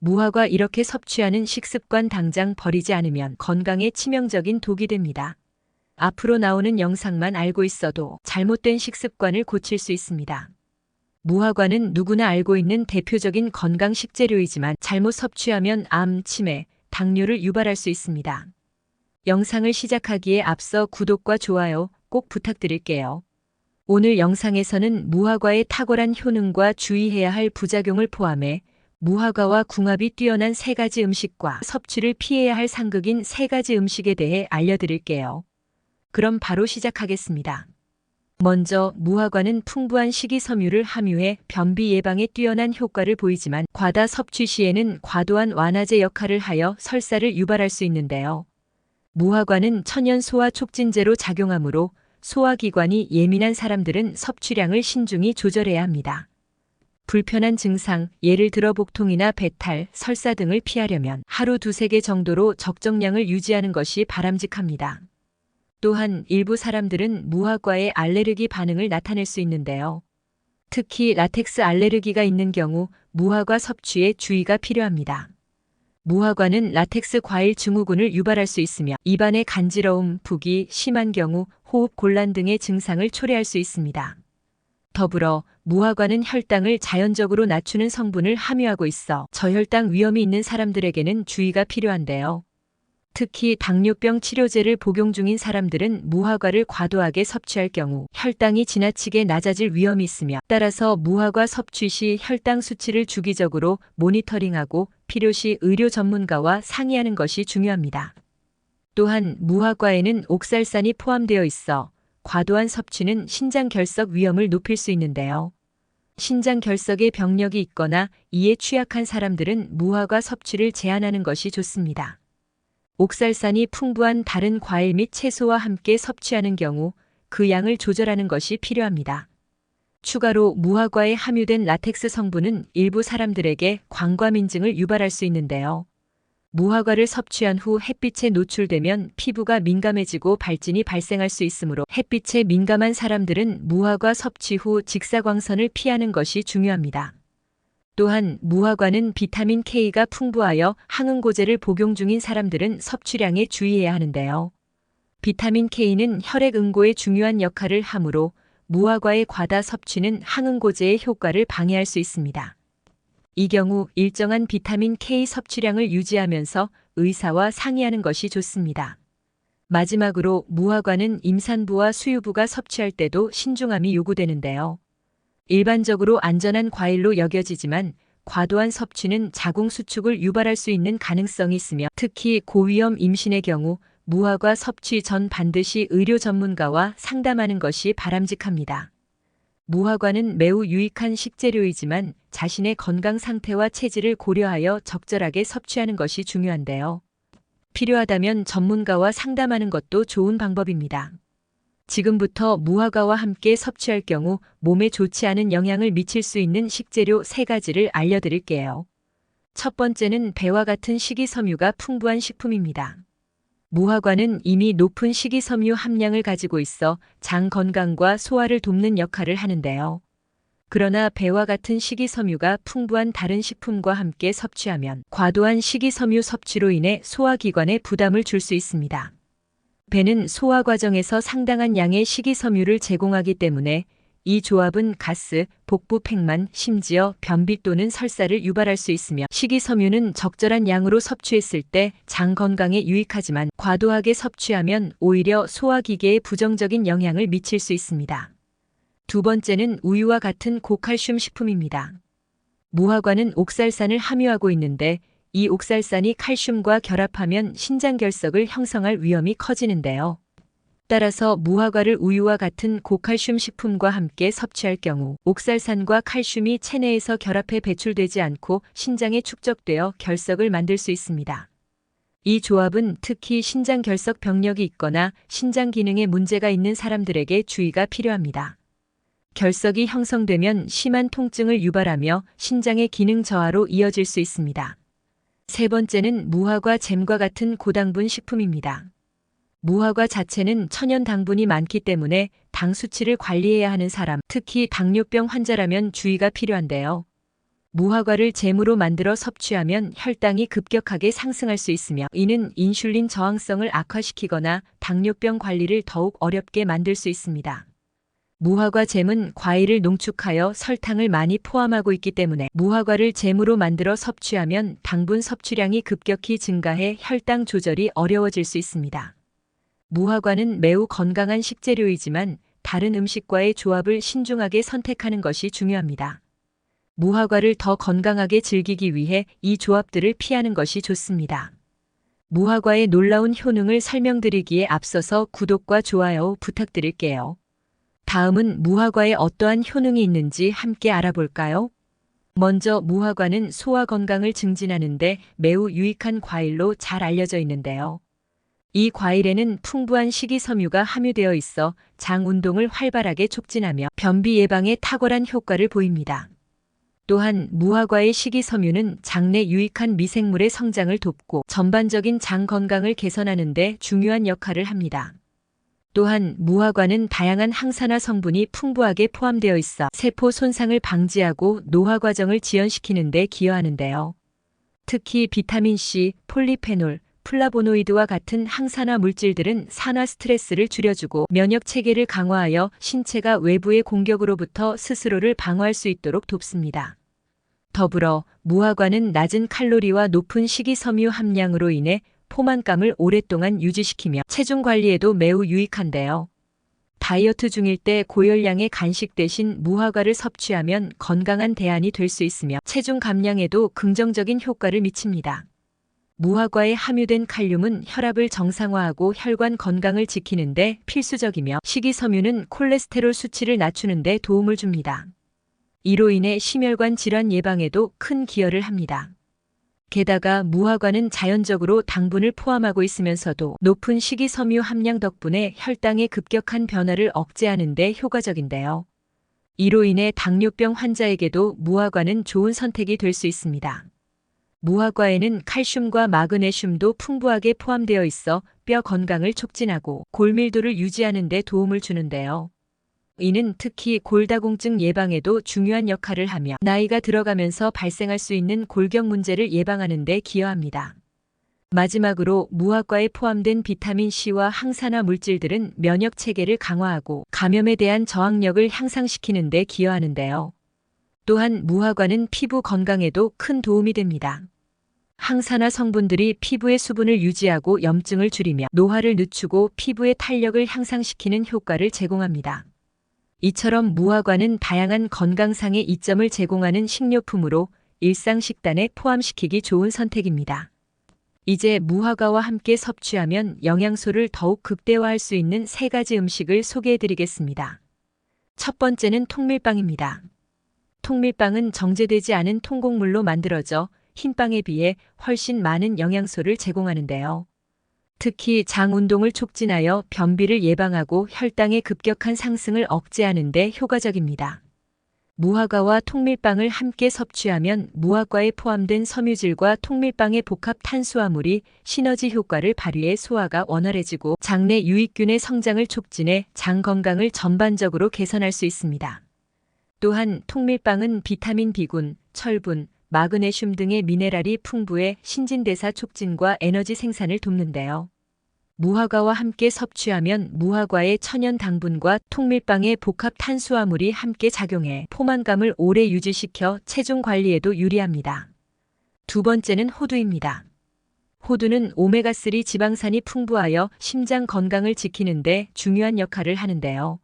무화과 이렇게 섭취하는 식습관 당장 버리지 않으면 건강에 치명적인 독이 됩니다. 앞으로 나오는 영상만 알고 있어도 잘못된 식습관을 고칠 수 있습니다. 무화과는 누구나 알고 있는 대표적인 건강 식재료이지만 잘못 섭취하면 암, 치매, 당뇨를 유발할 수 있습니다. 영상을 시작하기에 앞서 구독과 좋아요 꼭 부탁드릴게요. 오늘 영상에서는 무화과의 탁월한 효능과 주의해야 할 부작용을 포함해 무화과와 궁합이 뛰어난 3가지 음식과 섭취를 피해야 할 상극인 3가지 음식에 대해 알려드릴게요. 그럼 바로 시작하겠습니다. 먼저 무화과는 풍부한 식이섬유를 함유해 변비 예방에 뛰어난 효과를 보이지만 과다 섭취 시에는 과도한 완화제 역할을 하여 설사를 유발할 수 있는데요. 무화과는 천연 소화 촉진제로 작용하므로 소화기관이 예민한 사람들은 섭취량을 신중히 조절해야 합니다. 불편한 증상, 예를 들어 복통이나 배탈, 설사 등을 피하려면 하루 2-3개 정도로 적정량을 유지하는 것이 바람직합니다. 또한 일부 사람들은 무화과에 알레르기 반응을 나타낼 수 있는데요. 특히 라텍스 알레르기가 있는 경우 무화과 섭취에 주의가 필요합니다. 무화과는 라텍스 과일 증후군을 유발할 수 있으며 입안의 간지러움, 부기, 심한 경우 호흡 곤란 등의 증상을 초래할 수 있습니다. 더불어 무화과는 혈당을 자연적으로 낮추는 성분을 함유하고 있어 저혈당 위험이 있는 사람들에게는 주의가 필요한데요. 특히 당뇨병 치료제를 복용 중인 사람들은 무화과를 과도하게 섭취할 경우 혈당이 지나치게 낮아질 위험이 있으며 따라서 무화과 섭취 시 혈당 수치를 주기적으로 모니터링하고 필요시 의료 전문가와 상의하는 것이 중요합니다. 또한 무화과에는 옥살산이 포함되어 있어 과도한 섭취는 신장 결석 위험을 높일 수 있는데요. 신장 결석에 병력이 있거나 이에 취약한 사람들은 무화과 섭취를 제한하는 것이 좋습니다. 옥살산이 풍부한 다른 과일 및 채소와 함께 섭취하는 경우 그 양을 조절하는 것이 필요합니다. 추가로 무화과에 함유된 라텍스 성분은 일부 사람들에게 광과민증을 유발할 수 있는데요. 무화과를 섭취한 후 햇빛에 노출되면 피부가 민감해지고 발진이 발생할 수 있으므로 햇빛에 민감한 사람들은 무화과 섭취 후 직사광선을 피하는 것이 중요합니다. 또한 무화과는 비타민 K가 풍부하여 항응고제를 복용 중인 사람들은 섭취량에 주의해야 하는데요. 비타민 K는 혈액 응고에 중요한 역할을 하므로 무화과의 과다 섭취는 항응고제의 효과를 방해할 수 있습니다. 이 경우 일정한 비타민 K 섭취량을 유지하면서 의사와 상의하는 것이 좋습니다. 마지막으로 무화과는 임산부와 수유부가 섭취할 때도 신중함이 요구되는데요. 일반적으로 안전한 과일로 여겨지지만 과도한 섭취는 자궁 수축을 유발할 수 있는 가능성이 있으며 특히 고위험 임신의 경우 무화과 섭취 전 반드시 의료 전문가와 상담하는 것이 바람직합니다. 무화과는 매우 유익한 식재료이지만 자신의 건강 상태와 체질을 고려하여 적절하게 섭취하는 것이 중요한데요. 필요하다면 전문가와 상담하는 것도 좋은 방법입니다. 지금부터 무화과와 함께 섭취할 경우 몸에 좋지 않은 영향을 미칠 수 있는 식재료 3가지를 알려드릴게요. 첫 번째는 배와 같은 식이섬유가 풍부한 식품입니다. 무화과는 이미 높은 식이섬유 함량을 가지고 있어 장 건강과 소화를 돕는 역할을 하는데요. 그러나 배와 같은 식이섬유가 풍부한 다른 식품과 함께 섭취하면 과도한 식이섬유 섭취로 인해 소화기관에 부담을 줄 수 있습니다. 배는 소화 과정에서 상당한 양의 식이섬유를 제공하기 때문에 이 조합은 가스, 복부 팽만, 심지어 변비 또는 설사를 유발할 수 있으며 식이섬유는 적절한 양으로 섭취했을 때 장 건강에 유익하지만 과도하게 섭취하면 오히려 소화기계에 부정적인 영향을 미칠 수 있습니다. 두 번째는 우유와 같은 고칼슘 식품입니다. 무화과는 옥살산을 함유하고 있는데 이 옥살산이 칼슘과 결합하면 신장결석을 형성할 위험이 커지는데요. 따라서 무화과를 우유와 같은 고칼슘 식품과 함께 섭취할 경우 옥살산과 칼슘이 체내에서 결합해 배출되지 않고 신장에 축적되어 결석을 만들 수 있습니다. 이 조합은 특히 신장결석 병력이 있거나 신장 기능에 문제가 있는 사람들에게 주의가 필요합니다. 결석이 형성되면 심한 통증을 유발하며 신장의 기능 저하로 이어질 수 있습니다. 세 번째는 무화과 잼과 같은 고당분 식품입니다. 무화과 자체는 천연 당분이 많기 때문에 당 수치를 관리해야 하는 사람, 특히 당뇨병 환자라면 주의가 필요한데요. 무화과를 잼으로 만들어 섭취하면 혈당이 급격하게 상승할 수 있으며 이는 인슐린 저항성을 악화시키거나 당뇨병 관리를 더욱 어렵게 만들 수 있습니다. 무화과 잼은 과일을 농축하여 설탕을 많이 포함하고 있기 때문에 무화과를 잼으로 만들어 섭취하면 당분 섭취량이 급격히 증가해 혈당 조절이 어려워질 수 있습니다. 무화과는 매우 건강한 식재료이지만 다른 음식과의 조합을 신중하게 선택하는 것이 중요합니다. 무화과를 더 건강하게 즐기기 위해 이 조합들을 피하는 것이 좋습니다. 무화과의 놀라운 효능을 설명드리기에 앞서서 구독과 좋아요 부탁드릴게요. 다음은 무화과에 어떠한 효능이 있는지 함께 알아볼까요? 먼저 무화과는 소화 건강을 증진하는데 매우 유익한 과일로 잘 알려져 있는데요. 이 과일에는 풍부한 식이섬유가 함유되어 있어 장 운동을 활발하게 촉진하며 변비 예방에 탁월한 효과를 보입니다. 또한 무화과의 식이섬유는 장내 유익한 미생물의 성장을 돕고 전반적인 장 건강을 개선하는 데 중요한 역할을 합니다. 또한 무화과는 다양한 항산화 성분이 풍부하게 포함되어 있어 세포 손상을 방지하고 노화 과정을 지연시키는 데 기여하는데요. 특히 비타민C, 폴리페놀, 플라보노이드와 같은 항산화 물질들은 산화 스트레스를 줄여주고 면역 체계를 강화하여 신체가 외부의 공격으로부터 스스로를 방어할 수 있도록 돕습니다. 더불어 무화과는 낮은 칼로리와 높은 식이섬유 함량으로 인해 포만감을 오랫동안 유지시키며 체중 관리에도 매우 유익한데요. 다이어트 중일 때 고열량의 간식 대신 무화과를 섭취하면 건강한 대안이 될 수 있으며 체중 감량에도 긍정적인 효과를 미칩니다. 무화과에 함유된 칼륨은 혈압을 정상화하고 혈관 건강을 지키는 데 필수적이며 식이섬유는 콜레스테롤 수치를 낮추는 데 도움을 줍니다. 이로 인해 심혈관 질환 예방에도 큰 기여를 합니다. 게다가 무화과는 자연적으로 당분을 포함하고 있으면서도 높은 식이섬유 함량 덕분에 혈당의 급격한 변화를 억제하는 데 효과적인데요. 이로 인해 당뇨병 환자에게도 무화과는 좋은 선택이 될 수 있습니다. 무화과에는 칼슘과 마그네슘도 풍부하게 포함되어 있어 뼈 건강을 촉진하고 골밀도를 유지하는 데 도움을 주는데요. 이는 특히 골다공증 예방에도 중요한 역할을 하며 나이가 들어가면서 발생할 수 있는 골격 문제를 예방하는 데 기여합니다. 마지막으로 무화과에 포함된 비타민C와 항산화 물질들은 면역 체계를 강화하고 감염에 대한 저항력을 향상시키는 데 기여하는데요. 또한 무화과는 피부 건강에도 큰 도움이 됩니다. 항산화 성분들이 피부의 수분을 유지하고 염증을 줄이며 노화를 늦추고 피부의 탄력을 향상시키는 효과를 제공합니다. 이처럼 무화과는 다양한 건강상의 이점을 제공하는 식료품으로 일상 식단에 포함시키기 좋은 선택입니다. 이제 무화과와 함께 섭취하면 영양소를 더욱 극대화할 수 있는 3가지 음식을 소개해드리겠습니다. 첫 번째는 통밀빵입니다. 통밀빵은 정제되지 않은 통곡물로 만들어져 흰빵에 비해 훨씬 많은 영양소를 제공하는데요. 특히 장 운동을 촉진하여 변비를 예방하고 혈당의 급격한 상승을 억제하는 데 효과적입니다. 무화과와 통밀빵을 함께 섭취하면 무화과에 포함된 섬유질과 통밀빵의 복합 탄수화물이 시너지 효과를 발휘해 소화가 원활해지고 장내 유익균의 성장을 촉진해 장 건강을 전반적으로 개선할 수 있습니다. 또한 통밀빵은 비타민 B군, 철분, 마그네슘 등의 미네랄이 풍부해 신진대사 촉진과 에너지 생산을 돕는데요. 무화과와 함께 섭취하면 무화과의 천연 당분과 통밀빵의 복합 탄수화물이 함께 작용해 포만감을 오래 유지시켜 체중 관리에도 유리합니다. 두 번째는 호두입니다. 호두는 오메가3 지방산이 풍부하여 심장 건강을 지키는 데 중요한 역할을 하는데요.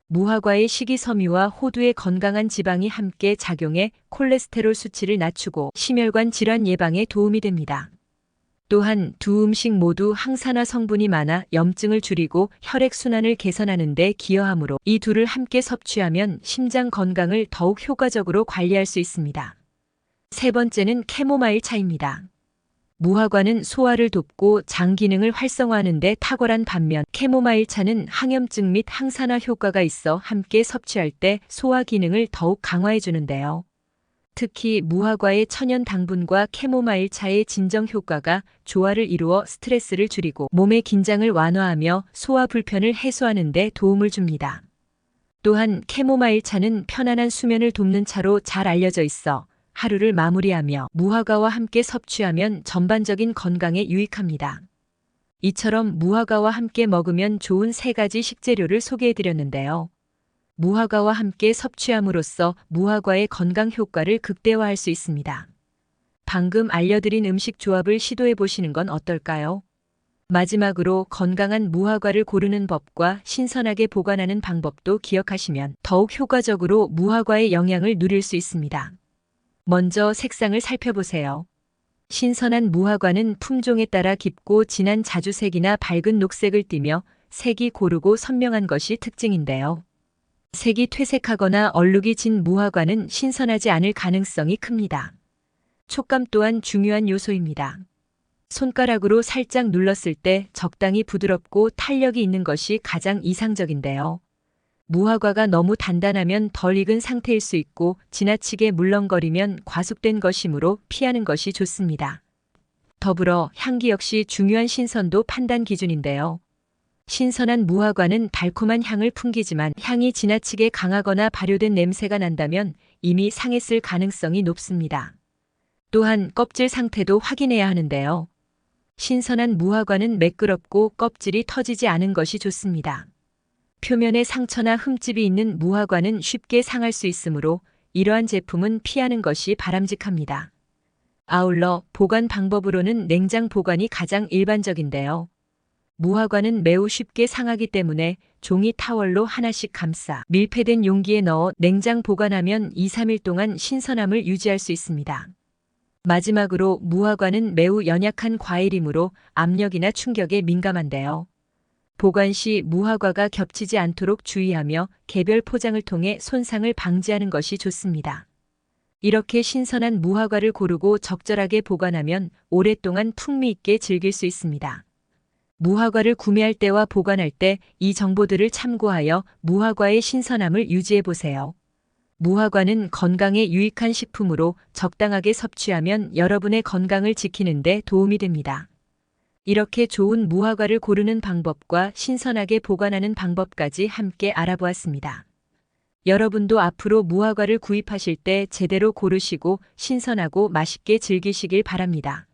무화과의 식이섬유와 호두의 건강한 지방이 함께 작용해 콜레스테롤 수치를 낮추고 심혈관 질환 예방에 도움이 됩니다. 또한 두 음식 모두 항산화 성분이 많아 염증을 줄이고 혈액순환을 개선하는 데 기여하므로 이 둘을 함께 섭취하면 심장 건강을 더욱 효과적으로 관리할 수 있습니다. 세 번째는 캐모마일 차입니다. 무화과는 소화를 돕고 장 기능을 활성화하는 데 탁월한 반면 캐모마일 차는 항염증 및 항산화 효과가 있어 함께 섭취할 때 소화 기능을 더욱 강화해 주는데요. 특히 무화과의 천연 당분과 캐모마일 차의 진정 효과가 조화를 이루어 스트레스를 줄이고 몸의 긴장을 완화하며 소화 불편을 해소하는 데 도움을 줍니다. 또한 캐모마일 차는 편안한 수면을 돕는 차로 잘 알려져 있어 하루를 마무리하며 무화과와 함께 섭취하면 전반적인 건강에 유익합니다. 이처럼 무화과와 함께 먹으면 좋은 3가지 식재료를 소개해드렸는데요. 무화과와 함께 섭취함으로써 무화과의 건강 효과를 극대화할 수 있습니다. 방금 알려드린 음식 조합을 시도해 보시는 건 어떨까요? 마지막으로 건강한 무화과를 고르는 법과 신선하게 보관하는 방법도 기억하시면 더욱 효과적으로 무화과의 영양을 누릴 수 있습니다. 먼저 색상을 살펴보세요. 신선한 무화과는 품종에 따라 깊고 진한 자주색이나 밝은 녹색을 띠며 색이 고르고 선명한 것이 특징인데요. 색이 퇴색하거나 얼룩이 진 무화과는 신선하지 않을 가능성이 큽니다. 촉감 또한 중요한 요소입니다. 손가락으로 살짝 눌렀을 때 적당히 부드럽고 탄력이 있는 것이 가장 이상적인데요. 무화과가 너무 단단하면 덜 익은 상태일 수 있고 지나치게 물렁거리면 과숙된 것이므로 피하는 것이 좋습니다. 더불어 향기 역시 중요한 신선도 판단 기준인데요. 신선한 무화과는 달콤한 향을 풍기지만 향이 지나치게 강하거나 발효된 냄새가 난다면 이미 상했을 가능성이 높습니다. 또한 껍질 상태도 확인해야 하는데요. 신선한 무화과는 매끄럽고 껍질이 터지지 않은 것이 좋습니다. 표면에 상처나 흠집이 있는 무화과는 쉽게 상할 수 있으므로 이러한 제품은 피하는 것이 바람직합니다. 아울러 보관 방법으로는 냉장 보관이 가장 일반적인데요. 무화과는 매우 쉽게 상하기 때문에 종이 타월로 하나씩 감싸 밀폐된 용기에 넣어 냉장 보관하면 2-3일 동안 신선함을 유지할 수 있습니다. 마지막으로 무화과는 매우 연약한 과일이므로 압력이나 충격에 민감한데요. 보관 시 무화과가 겹치지 않도록 주의하며 개별 포장을 통해 손상을 방지하는 것이 좋습니다. 이렇게 신선한 무화과를 고르고 적절하게 보관하면 오랫동안 풍미 있게 즐길 수 있습니다. 무화과를 구매할 때와 보관할 때 이 정보들을 참고하여 무화과의 신선함을 유지해 보세요. 무화과는 건강에 유익한 식품으로 적당하게 섭취하면 여러분의 건강을 지키는 데 도움이 됩니다. 이렇게 좋은 무화과를 고르는 방법과 신선하게 보관하는 방법까지 함께 알아보았습니다. 여러분도 앞으로 무화과를 구입하실 때 제대로 고르시고 신선하고 맛있게 즐기시길 바랍니다.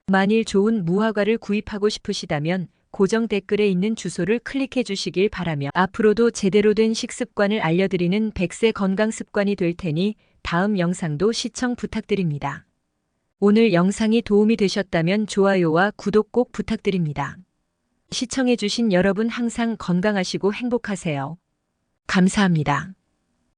만일 좋은 무화과를 구입하고 싶으시다면 고정 댓글에 있는 주소를 클릭해 주시길 바라며 앞으로도 제대로 된 식습관을 알려드리는 100세 건강습관이 될 테니 다음 영상도 시청 부탁드립니다. 오늘 영상이 도움이 되셨다면 좋아요와 구독 꼭 부탁드립니다. 시청해 주신 여러분 항상 건강하시고 행복하세요. 감사합니다.